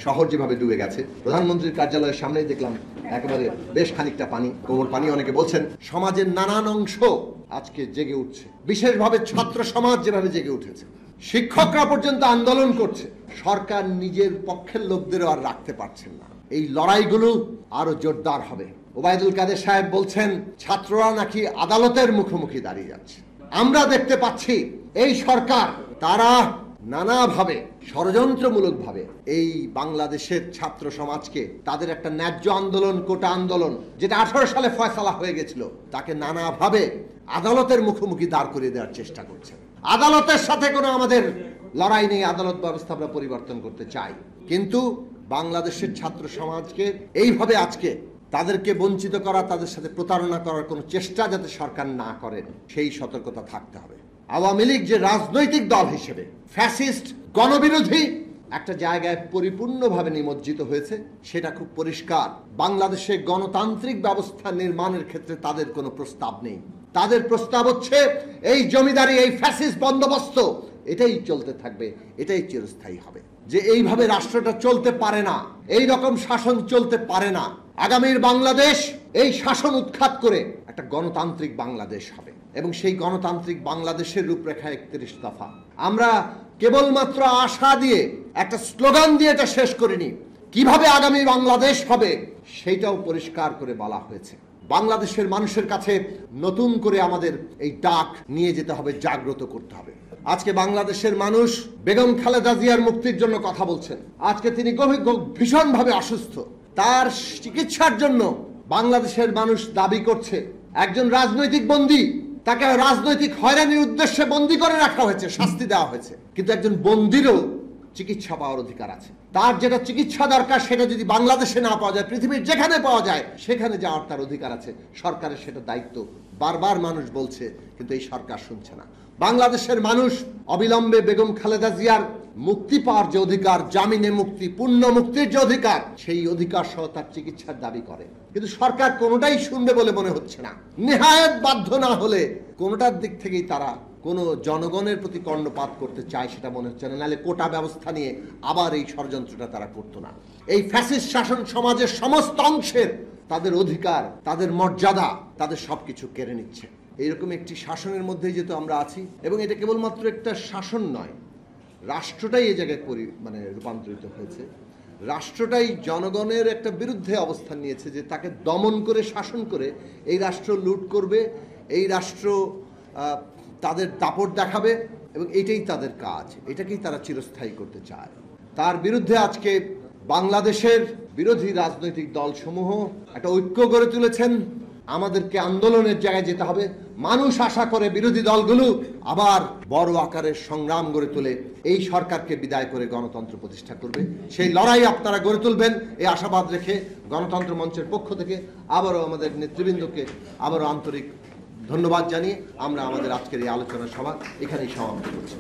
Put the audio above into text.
শহর যেভাবে ডুবে গেছে, প্রধানমন্ত্রীর কার্যালয়ের সামনেই দেখলাম একেবারে বেশ খানিকটা পানি, কোমর পানি। অনেকে বলছেন সমাজের নানান অংশ আজকে জেগে উঠছে, বিশেষভাবে ছাত্র সমাজ যেভাবে জেগে উঠেছে, শিক্ষকরা পর্যন্ত আন্দোলন করছে। সরকার নিজের পক্ষের লোকদেরও আর রাখতে পারছেন না। এই লড়াইগুলো আরো জোরদার হবে। ওবায়দুল কাদের সাহেব বলছেন ছাত্ররা নাকি আদালতের মুখোমুখি দাঁড়িয়ে যাচ্ছে। আমরা দেখতে পাচ্ছি এই সরকার তারা নানাভাবে ষড়যন্ত্রমূলকভাবে এই বাংলাদেশের ছাত্র সমাজকে তাদের একটা ন্যায্য আন্দোলন, কোটা আন্দোলন, যেটা 18 সালে ফয়সালা হয়ে গেছিল, তাকে নানাভাবে আদালতের মুখোমুখি দাঁড় করিয়ে দেওয়ার চেষ্টা করছে। আদালতের সাথে কোনো আমাদের লড়াই নেই, আদালত ব্যবস্থা আমরা পরিবর্তন করতে চাই, কিন্তু বাংলাদেশের ছাত্র সমাজকে এইভাবে আজকে তাদেরকে বঞ্চিত করা, তাদের সাথে প্রতারণা করার কোনো চেষ্টা যাতে সরকার না করেন সেই সতর্কতা থাকতে হবে। আওয়ামী লীগ যে রাজনৈতিক দল হিসেবে ফ্যাসিস্ট, গণবিরোধী একটা জায়গায় পরিপূর্ণভাবে নিমজ্জিত হয়েছে, সেটা খুব পরিষ্কার। বাংলাদেশে গণতান্ত্রিক ব্যবস্থা নির্মাণের ক্ষেত্রে তাদের কোনো প্রস্তাব নেই। তাদের প্রস্তাব হচ্ছে এই জমিদারি, এই ফ্যাসিস্ট বন্দোবস্ত এটাই চলতে থাকবে, এটাই চিরস্থায়ী হবে। যে এইভাবে রাষ্ট্রটা চলতে পারে না, এই রকম শাসন চলতে পারে না। আগামীর বাংলাদেশ এই শাসন উৎখাত করে একটা গণতান্ত্রিক বাংলাদেশ হবে, এবং সেই গণতান্ত্রিক বাংলাদেশের রূপরেখা 31 দফা। আমরা কেবলমাত্র আশা দিয়ে একটা স্লোগান দিয়ে এটা শেষ করিনি। কিভাবে আগামী বাংলাদেশ হবে সেইটাও পরিষ্কার করে বলা হয়েছে। বাংলাদেশের মানুষের কাছে নতুন করে আমাদের এই ডাক নিয়ে যেতে হবে, জাগ্রত করতে হবে। আজকে বাংলাদেশের মানুষ বেগম খালেদা জিয়ার মুক্তির জন্য কথা বলছেন। আজকে তিনি ভীষণভাবে অসুস্থ, তার চিকিৎসার জন্য বাংলাদেশের মানুষ দাবি করছে। একজন রাজনৈতিক বন্দী, তাকে রাজনৈতিক হয়রানির উদ্দেশ্যে বন্দী করে রাখা হয়েছে, শাস্তি দেওয়া হয়েছে, কিন্তু একজন বন্দীরও চিকিৎসা পাওয়ার অধিকার আছে। তার যেটা চিকিৎসা দরকার সেটা যদি বাংলাদেশে না পাওয়া যায়, পৃথিবীর যেখানে পাওয়া যায় সেখানে যাওয়ার তার অধিকার আছে। সরকারের সেটা দায়িত্ব। বারবার মানুষ বলছে, কিন্তু এই সরকার শুনছে না। বাংলাদেশের মানুষ অবিলম্বে বেগম খালেদা জিয়ার মুক্তি পাওয়ার যে অধিকার, জামিনে মুক্তি, পূর্ণ মুক্তির যে অধিকার, সেই অধিকার সহ তার চিকিৎসার দাবি করে, কিন্তু সরকার কোনোটাই শুনবে বলে মনে হচ্ছে না। নেহায়েত বাধ্য না হলে কোনোটার দিক থেকেই তারা কোনো জনগণের প্রতি কর্ণপাত করতে চায় সেটা মনে হচ্ছে না। নাহলে কোটা ব্যবস্থা নিয়ে আবার এই ষড়যন্ত্রটা তারা করতো না। এই ফ্যাসিস্ট শাসন সমাজের সমস্ত অংশের তাদের অধিকার, তাদের মর্যাদা, তাদের সবকিছু কেড়ে নিচ্ছে। এইরকম একটি শাসনের মধ্যেই যেহেতু আমরা আছি, এবং এটা কেবলমাত্র একটা শাসন নয়, রাষ্ট্রটাই এই জায়গায় রূপান্তরিত হয়েছে। রাষ্ট্রটাই জনগণের একটা বিরুদ্ধে অবস্থান নিয়েছে, যে তাকে দমন করে, শাসন করে এই রাষ্ট্র লুট করবে, এই রাষ্ট্র তাদের দাপট দেখাবে, এবং এটাই তাদের কাজ, এটাকেই তারা চিরস্থায়ী করতে চায়। তার বিরুদ্ধে আজকে বাংলাদেশের বিরোধী রাজনৈতিক দলসমূহ একটা ঐক্য গড়ে তুলেছেন। আমাদেরকে আন্দোলনের জায়গায় যেতে হবে। মানুষ আশা করে বিরোধী দলগুলো আবার বড় আকারের সংগ্রাম গড়ে তুলে এই সরকারকে বিদায় করে গণতন্ত্র প্রতিষ্ঠা করবে। সেই লড়াই আপনারা গড়ে তুলবেন এই আশাবাদ রেখে গণতন্ত্র মঞ্চের পক্ষ থেকে আবারও আমাদের নেতৃবৃন্দকে আবারও আন্তরিক ধন্যবাদ জানিয়ে আমরা আমাদের আজকের এই আলোচনা সভা এখানেই সমাপ্ত করছি।